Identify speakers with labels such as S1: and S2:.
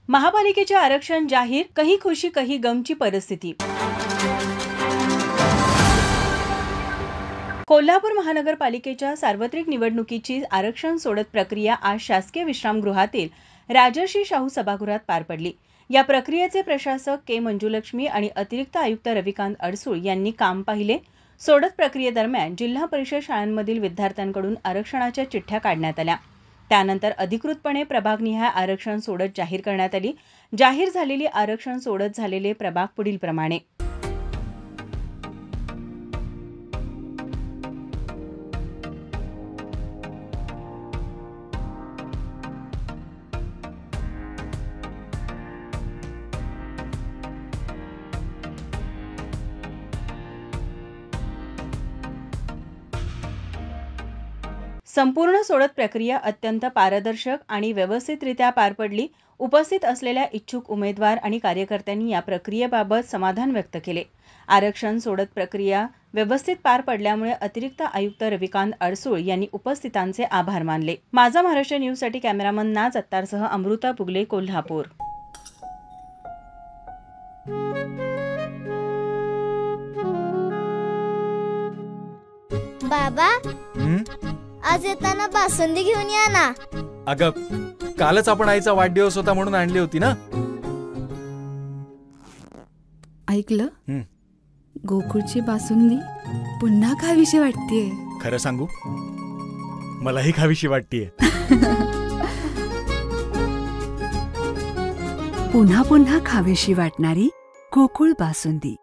S1: महापालिकेचे आरक्षण जाहीर, कहीं खुशी कहीं गमची परिस्थिती। कोल्हापूर महानगरपालिकेच्या सार्वत्रिक निवडणुकीची आरक्षण सोडत प्रक्रिया आज शासकीय विश्रामगृहातील राजर्षी शाहू सभागृहात पार पडली। या प्रक्रियेचे प्रशासक के मंजुलक्ष्मी आणि अतिरिक्त आयुक्त रविकांत अडसूळ यांनी काम पाहिले। सोडत प्रक्रियेदरम्यान जिल्हा परिषद शाळांमधील विद्यार्थ्यांकडून आरक्षणाच्या चिठ्ठ्या काढण्यात आल्या। त्यानंतर अधिकृतपणे प्रभागनिहाय आरक्षण सोडत जाहीर करण्यात आली। जाहीर झालेली आरक्षण सोडत झालेले प्रभाग पुढीलप्रमाणे: संपूर्ण सोडत प्रक्रिया अत्यंत पारदर्शक आणि व्यवस्थितरित्या पार पडली। उपस्थित असलेल्या इच्छुक उमेदवार आणि कार्यकर्त्यांनी या प्रक्रियेबाबत समाधान व्यक्त केले। आरक्षण सोडत प्रक्रिया व्यवस्थित पार पडल्यामुळे अतिरिक्त आयुक्त रविकांत अडसूळ यांनी उपस्थितांचे आभार मानले। माझा महाराष्ट्र न्यूजसाठी कॅमेरामन नाज अत्तारसह अमृता पुगले, कोल्हापूर।
S2: बाबा, आज येताना बासुंदी घेऊन या ना।
S3: अगं, कालच आपण आईचा वाढदिवस होता म्हणून आणली होती ना।
S4: ऐकलं, गोकुळची बासुंदी पुन्हा खावीशी वाटतेय।
S3: खरं सांगू, मलाही खावीशी वाटतेय।
S4: पुन्हा पुन्हा खावीशी वाटणारी गोकुळ बासुंदी।